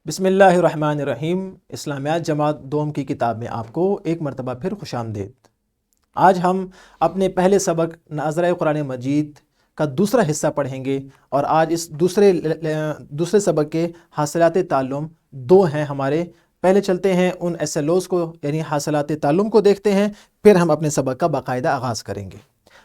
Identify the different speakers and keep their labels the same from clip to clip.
Speaker 1: بسم اللہ الرحمن الرحیم۔ اسلامیات جماعت دوم کی کتاب میں آپ کو ایک مرتبہ پھر خوش آمدید۔ آج ہم اپنے پہلے سبق ناظرۂ قرآن مجید کا دوسرا حصہ پڑھیں گے، اور آج اس دوسرے سبق کے حاصلات تعلم دو ہیں ہمارے۔ پہلے چلتے ہیں ان SLOs کو، یعنی حاصلات تعلم کو دیکھتے ہیں، پھر ہم اپنے سبق کا باقاعدہ آغاز کریں گے۔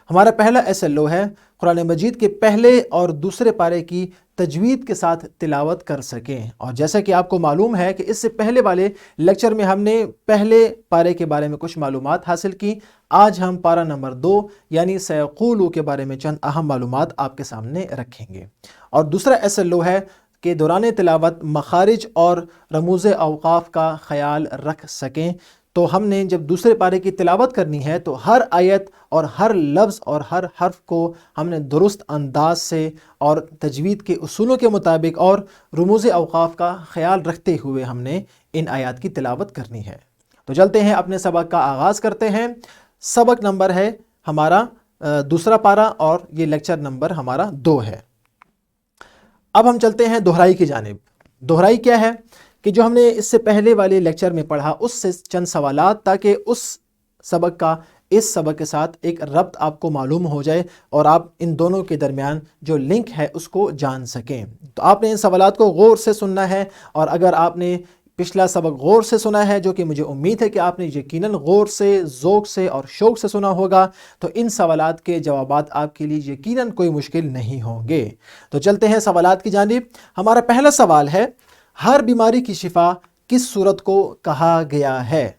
Speaker 1: ہمارا پہلا SLO ہے قرآن مجید کے پہلے اور دوسرے پارے کی تجوید کے ساتھ تلاوت کر سکیں۔ اور جیسا کہ آپ کو معلوم ہے کہ اس سے پہلے والے لیکچر میں ہم نے پہلے پارے کے بارے میں کچھ معلومات حاصل کی۔ آج ہم پارہ نمبر 2 یعنی سیقولو کے بارے میں چند اہم معلومات آپ کے سامنے رکھیں گے۔ اور دوسرا SLO ہے کہ دوران تلاوت مخارج اور رموز اوقاف کا خیال رکھ سکیں۔ تو ہم نے جب دوسرے پارے کی تلاوت کرنی ہے تو ہر آیت اور ہر لفظ اور ہر حرف کو ہم نے درست انداز سے اور تجوید کے اصولوں کے مطابق اور رموز اوقاف کا خیال رکھتے ہوئے ہم نے ان آیات کی تلاوت کرنی ہے۔ تو چلتے ہیں اپنے سبق کا آغاز کرتے ہیں۔ سبق نمبر ہے ہمارا دوسرا پارہ، اور یہ لیکچر نمبر ہمارا 2 ہے۔ اب ہم چلتے ہیں دہرائی کی جانب۔ دہرائی کیا ہے کہ جو ہم نے اس سے پہلے والے لیکچر میں پڑھا اس سے چند سوالات، تاکہ اس سبق کا اس سبق کے ساتھ ایک ربط آپ کو معلوم ہو جائے اور آپ ان دونوں کے درمیان جو لنک ہے اس کو جان سکیں۔ تو آپ نے ان سوالات کو غور سے سننا ہے، اور اگر آپ نے پچھلا سبق غور سے سنا ہے، جو کہ مجھے امید ہے کہ آپ نے یقیناً غور سے، ذوق سے اور شوق سے سنا ہوگا، تو ان سوالات کے جوابات آپ کے لیے یقیناً کوئی مشکل نہیں ہوں گے۔ تو چلتے ہیں سوالات کی جانب۔ ہمارا پہلا سوال ہے، ہر بیماری کی شفا کس صورت کو کہا گیا ہے؟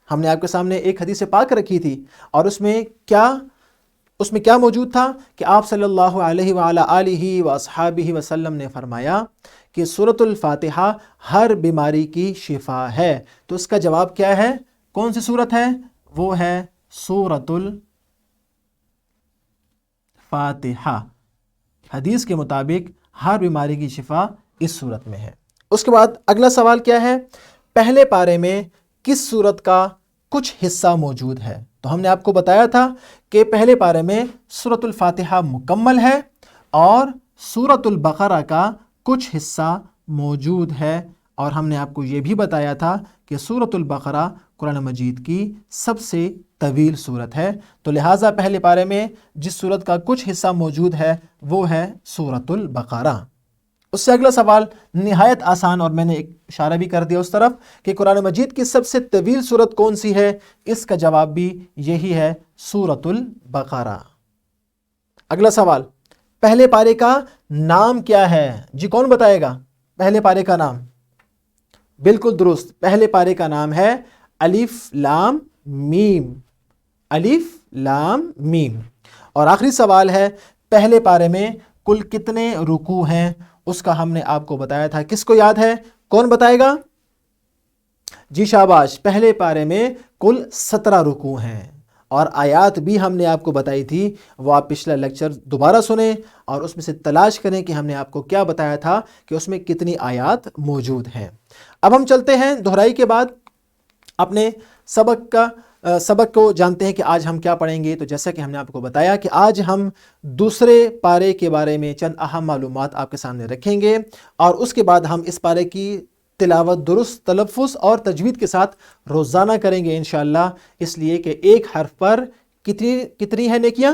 Speaker 1: ہم نے آپ کے سامنے ایک حدیث پاک رکھی تھی، اور اس میں کیا موجود تھا کہ آپ صلی اللہ علیہ وآلہ آلہ وصحابہ وسلم نے فرمایا کہ سورۃ الفاتحہ ہر بیماری کی شفا ہے۔ تو اس کا جواب کیا ہے؟ کون سی صورت ہے؟ وہ ہے سورۃ الفاتحہ۔ حدیث کے مطابق ہر بیماری کی شفا اس صورت میں ہے۔ اس کے بعد اگلا سوال کیا ہے؟ پہلے پارے میں کس صورت کا کچھ حصہ موجود ہے؟ تو ہم نے آپ کو بتایا تھا کہ پہلے پارے میں سورۃ الفاتحہ مکمل ہے، اور سورۃ البقرہ کا کچھ حصہ موجود ہے، اور ہم نے آپ کو یہ بھی بتایا تھا کہ سورۃ البقرہ قرآن مجید کی سب سے طویل صورت ہے۔ تو لہٰذا پہلے پارے میں جس صورت کا کچھ حصہ موجود ہے وہ ہے سورۃ البقرہ۔ اس سے اگلا سوال نہایت آسان، اور میں نے ایک اشارہ بھی کر دیا اس طرف کہ قرآن مجید کی سب سے طویل صورت کون سی ہے؟ اس کا جواب بھی یہی ہے، سورۃ البقرہ۔ اگلا سوال، پہلے پارے کا نام کیا ہے؟ جی کون بتائے گا پہلے پارے کا نام؟ بالکل درست، پہلے پارے کا نام ہے الف لام میم۔ الف لام میم۔ اور آخری سوال ہے، پہلے پارے میں کل کتنے رکوع ہیں؟ اس کا ہم نے آپ کو بتایا تھا، کس کو یاد ہے؟ کون بتائے گا؟ جی شاباش، پہلے پارے میں کل 17 رکوع ہیں، اور آیات بھی ہم نے آپ کو بتائی تھی، وہ آپ پچھلا لیکچر دوبارہ سنیں اور اس میں سے تلاش کریں کہ ہم نے آپ کو کیا بتایا تھا کہ اس میں کتنی آیات موجود ہیں۔ اب ہم چلتے ہیں دہرائی کے بعد اپنے سبق کو جانتے ہیں کہ آج ہم کیا پڑھیں گے۔ تو جیسا کہ ہم نے آپ کو بتایا کہ آج ہم دوسرے پارے کے بارے میں چند اہم معلومات آپ کے سامنے رکھیں گے، اور اس کے بعد ہم اس پارے کی تلاوت درست تلفظ اور تجوید کے ساتھ روزانہ کریں گے انشاءاللہ، اس لیے کہ ایک حرف پر کتنی ہیں نیکیاں؟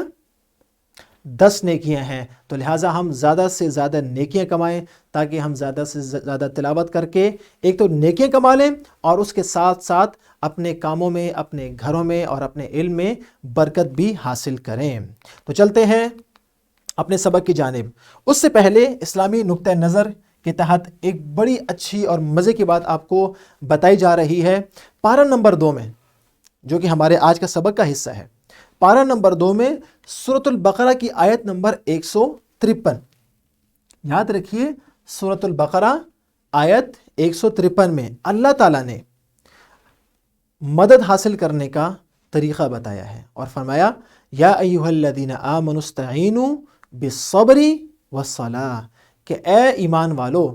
Speaker 1: 10 نیکیاں ہیں۔ تو لہٰذا ہم زیادہ سے زیادہ نیکیاں کمائیں، تاکہ ہم زیادہ سے زیادہ تلاوت کر کے ایک تو نیکیاں کما لیں، اور اس کے ساتھ ساتھ اپنے کاموں میں، اپنے گھروں میں اور اپنے علم میں برکت بھی حاصل کریں۔ تو چلتے ہیں اپنے سبق کی جانب۔ اس سے پہلے اسلامی نقطہ نظر کے تحت ایک بڑی اچھی اور مزے کی بات آپ کو بتائی جا رہی ہے۔ پارہ نمبر 2 میں، جو کہ ہمارے آج کا سبق کا حصہ ہے، پارہ نمبر 2 میں سورۃ البقرہ کی آیت نمبر 153، یاد رکھیے سورۃ البقرہ آیت 153 میں اللہ تعالیٰ نے مدد حاصل کرنے کا طریقہ بتایا ہے، اور فرمایا یا ایھا الذین آمنوا استعینوا بالصبر والصلاۃ، کہ اے ایمان والو،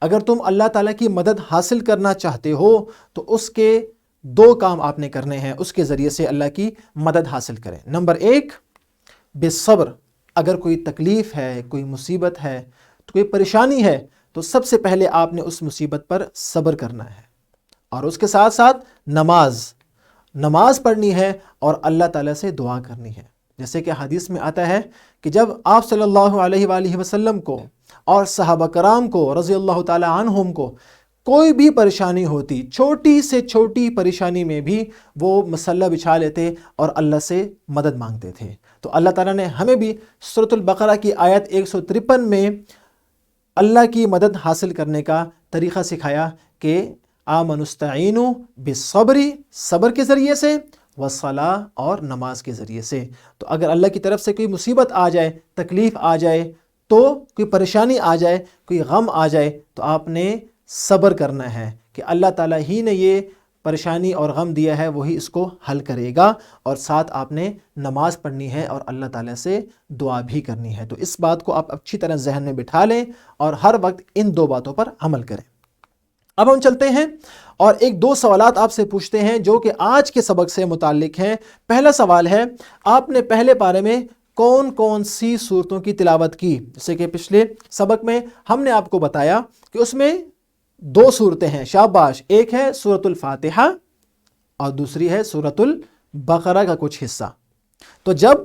Speaker 1: اگر تم اللہ تعالیٰ کی مدد حاصل کرنا چاہتے ہو تو اس کے 2 کام آپ نے کرنے ہیں، اس کے ذریعے سے اللہ کی مدد حاصل کریں۔ نمبر 1 بالصبر، اگر کوئی تکلیف ہے، کوئی مصیبت ہے، تو کوئی پریشانی ہے، تو سب سے پہلے آپ نے اس مصیبت پر صبر کرنا ہے، اور اس کے ساتھ ساتھ نماز پڑھنی ہے اور اللہ تعالیٰ سے دعا کرنی ہے۔ جیسے کہ حدیث میں آتا ہے کہ جب آپ صلی اللہ علیہ وآلہ وسلم کو اور صحابہ کرام کو رضی اللہ تعالی عنہم کو کوئی بھی پریشانی ہوتی، چھوٹی سے چھوٹی پریشانی میں بھی وہ مصلی بچھا لیتے اور اللہ سے مدد مانگتے تھے۔ تو اللہ تعالیٰ نے ہمیں بھی سورۃ البقرہ کی آیت 153 میں اللہ کی مدد حاصل کرنے کا طریقہ سکھایا کہ آمنوا استعینوا بالصبر، صبر کے ذریعے سے، والصلاۃ، اور نماز کے ذریعے سے۔ تو اگر اللہ کی طرف سے کوئی مصیبت آ جائے، تکلیف آ جائے، تو کوئی پریشانی آ جائے، کوئی غم آ جائے، تو آپ نے صبر کرنا ہے کہ اللہ تعالیٰ ہی نے یہ پریشانی اور غم دیا ہے، وہی اس کو حل کرے گا، اور ساتھ آپ نے نماز پڑھنی ہے اور اللہ تعالیٰ سے دعا بھی کرنی ہے۔ تو اس بات کو آپ اچھی طرح ذہن میں بٹھا لیں اور ہر وقت ان دو باتوں پر عمل کریں۔ اب ہم چلتے ہیں اور ایک دو سوالات آپ سے پوچھتے ہیں جو کہ آج کے سبق سے متعلق ہیں۔ پہلا سوال ہے، آپ نے پہلے پارے میں کون کون سی صورتوں کی تلاوت کی؟ جیسے کہ پچھلے سبق میں ہم نے آپ کو بتایا کہ اس میں دو صورتیں ہیں، شاباش، ایک ہے سورۃ الفاتحہ اور دوسری ہے سورۃ البقرہ کا کچھ حصہ۔ تو جب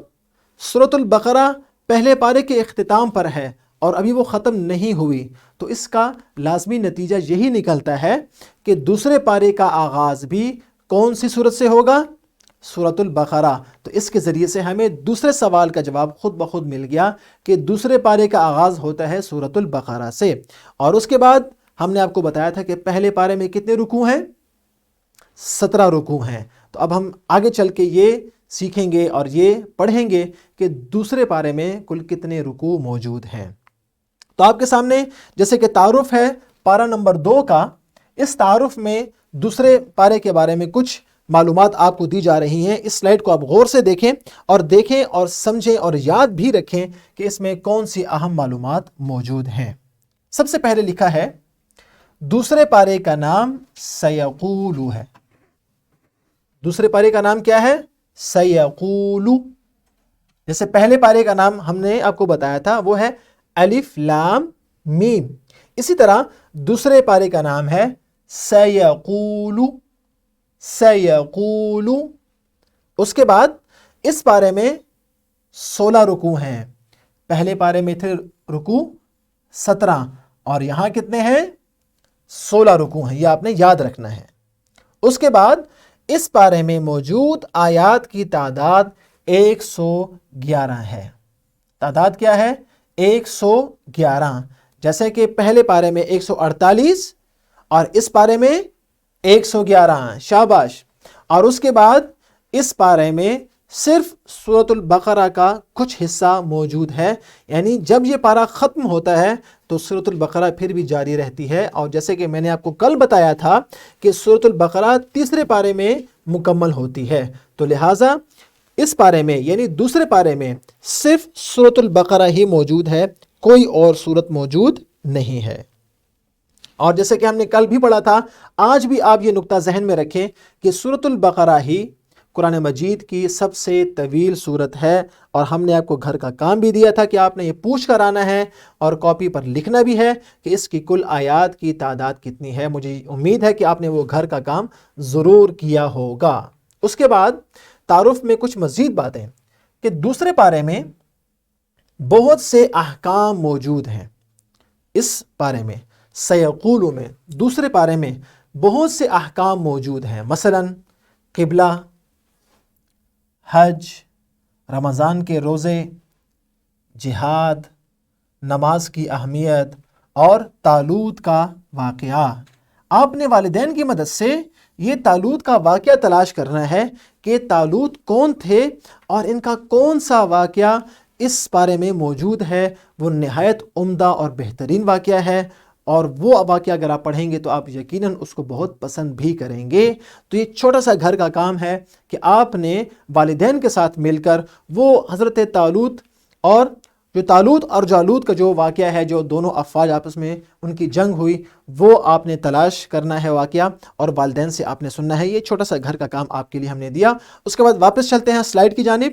Speaker 1: سورۃ البقرہ پہلے پارے کے اختتام پر ہے اور ابھی وہ ختم نہیں ہوئی، تو اس کا لازمی نتیجہ یہی نکلتا ہے کہ دوسرے پارے کا آغاز بھی کون سی صورت سے ہوگا؟ سورۃ البقرہ۔ تو اس کے ذریعے سے ہمیں دوسرے سوال کا جواب خود بخود مل گیا کہ دوسرے پارے کا آغاز ہوتا ہے سورۃ البقرہ سے۔ اور اس کے بعد ہم نے آپ کو بتایا تھا کہ پہلے پارے میں کتنے رکوع ہیں؟ 17 رکوع ہیں۔ تو اب ہم آگے چل کے یہ سیکھیں گے اور یہ پڑھیں گے کہ دوسرے پارے میں کل کتنے رکوع موجود ہیں۔ تو آپ کے سامنے جیسے کہ تعارف ہے پارہ نمبر 2 کا، اس تعارف میں دوسرے پارے کے بارے میں کچھ معلومات آپ کو دی جا رہی ہیں۔ اس سلائیڈ کو آپ غور سے دیکھیں اور سمجھیں اور یاد بھی رکھیں کہ اس میں کون سی اہم معلومات موجود ہیں۔ سب سے پہلے لکھا ہے دوسرے پارے کا نام سیقول ہے۔ دوسرے پارے کا نام کیا ہے؟ سیقول۔ جیسے پہلے پارے کا نام ہم نے آپ کو بتایا تھا وہ ہے الف لام میم، اسی طرح دوسرے پارے کا نام ہے سیقول۔ سیقول۔ اس کے بعد اس پارے میں 16 رکوع ہیں۔ پہلے پارے میں تھے رکوع 17 اور یہاں کتنے ہیں؟ 16 رکوع ہیں، یہ آپ نے یاد رکھنا ہے۔ اس کے بعد اس پارے میں موجود آیات کی تعداد 111 ہے۔ تعداد کیا ہے؟ 111۔ جیسے کہ پہلے پارے میں 148 اور اس پارے میں 111، شاباش۔ اور اس کے بعد اس پارے میں صرف سورۃ البقرہ کا کچھ حصہ موجود ہے، یعنی جب یہ پارہ ختم ہوتا ہے تو سورۃ البقرہ پھر بھی جاری رہتی ہے۔ اور جیسے کہ میں نے آپ کو کل بتایا تھا کہ سورۃ البقرہ تیسرے پارے میں مکمل ہوتی ہے، تو لہٰذا اس پارے میں یعنی دوسرے پارے میں صرف سورۃ البقرہ ہی موجود ہے، کوئی اور سورت موجود نہیں ہے۔ اور جیسے کہ ہم نے کل بھی پڑھا تھا، آج بھی آپ یہ نقطہ ذہن میں رکھیں کہ سورۃ البقرہ ہی قرآن مجید کی سب سے طویل سورت ہے، اور ہم نے آپ کو گھر کا کام بھی دیا تھا کہ آپ نے یہ پوچھ کر آنا ہے اور کاپی پر لکھنا بھی ہے کہ اس کی کل آیات کی تعداد کتنی ہے۔ مجھے امید ہے کہ آپ نے وہ گھر کا کام ضرور کیا ہوگا۔ اس کے بعد تعارف میں کچھ مزید باتیں کہ دوسرے پارے میں بہت سے احکام موجود ہیں۔ اس پارے میں سیقول میں دوسرے پارے میں بہت سے احکام موجود ہیں، مثلا قبلہ، حج، رمضان کے روزے، جہاد، نماز کی اہمیت اور طالوت کا واقعہ۔ آپ نے والدین کی مدد سے یہ طالوت کا واقعہ تلاش کرنا ہے کہ طالوت کون تھے اور ان کا کون سا واقعہ اس پارے میں موجود ہے۔ وہ نہایت عمدہ اور بہترین واقعہ ہے، اور وہ واقعہ اگر آپ پڑھیں گے تو آپ یقیناً اس کو بہت پسند بھی کریں گے۔ تو یہ چھوٹا سا گھر کا کام ہے کہ آپ نے والدین کے ساتھ مل کر وہ حضرت طالوت اور جالوت کا جو واقعہ ہے، جو دونوں افواج آپس میں ان کی جنگ ہوئی، وہ آپ نے تلاش کرنا ہے واقعہ، اور والدین سے آپ نے سننا ہے۔ یہ چھوٹا سا گھر کا کام آپ کے لیے ہم نے دیا۔ اس کے بعد واپس چلتے ہیں سلائیڈ کی جانب۔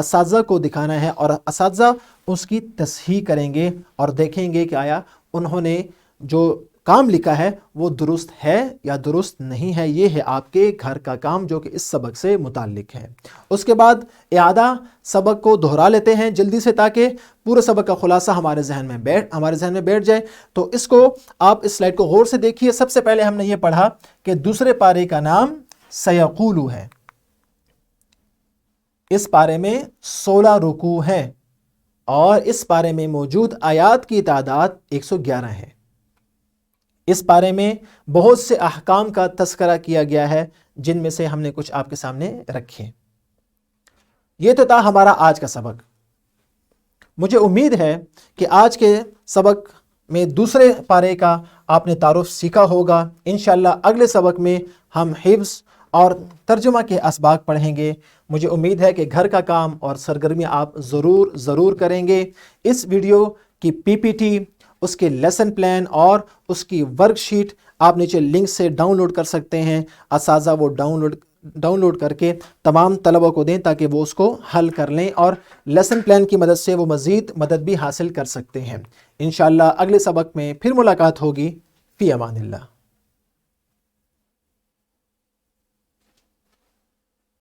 Speaker 1: اساتذہ کو دکھانا ہے اور اساتذہ اس کی تصحیح کریں گے اور دیکھیں گے کہ آیا انہوں نے جو کام لکھا ہے وہ درست ہے یا درست نہیں ہے۔ یہ ہے آپ کے گھر کا کام جو کہ اس سبق سے متعلق ہے۔ اس کے بعد اعادہ سبق کو دہرا لیتے ہیں جلدی سے تاکہ پورے سبق کا خلاصہ ہمارے ذہن میں بیٹھ جائے۔ تو اس کو آپ اس سلائیڈ کو غور سے دیکھیے۔ سب سے پہلے ہم نے یہ پڑھا کہ دوسرے پارے کا نام سیقولو ہے۔ اس پارے میں 16 رکوع ہیں اور اس پارے میں موجود آیات کی تعداد 111 ہے۔ اس پارے میں بہت سے احکام کا تذکرہ کیا گیا ہے جن میں سے ہم نے کچھ آپ کے سامنے رکھے۔ یہ تو تھا ہمارا آج کا سبق۔ مجھے امید ہے کہ آج کے سبق میں دوسرے پارے کا آپ نے تعارف سیکھا ہوگا۔ انشاءاللہ اگلے سبق میں ہم حفظ اور ترجمہ کے اسباق پڑھیں گے۔ مجھے امید ہے کہ گھر کا کام اور سرگرمیاں آپ ضرور کریں گے۔ اس ویڈیو کی پی پی ٹی، اس کے لیسن پلان اور اس کی ورک شیٹ آپ نیچے لنک سے ڈاؤن لوڈ کر سکتے ہیں۔ اساتذہ وہ ڈاؤن لوڈ کر کے تمام طلبہ کو دیں تاکہ وہ اس کو حل کر لیں اور لیسن پلان کی مدد سے وہ مزید مدد بھی حاصل کر سکتے ہیں۔ انشاءاللہ اگلے سبق میں پھر ملاقات ہوگی۔ فی امان اللہ۔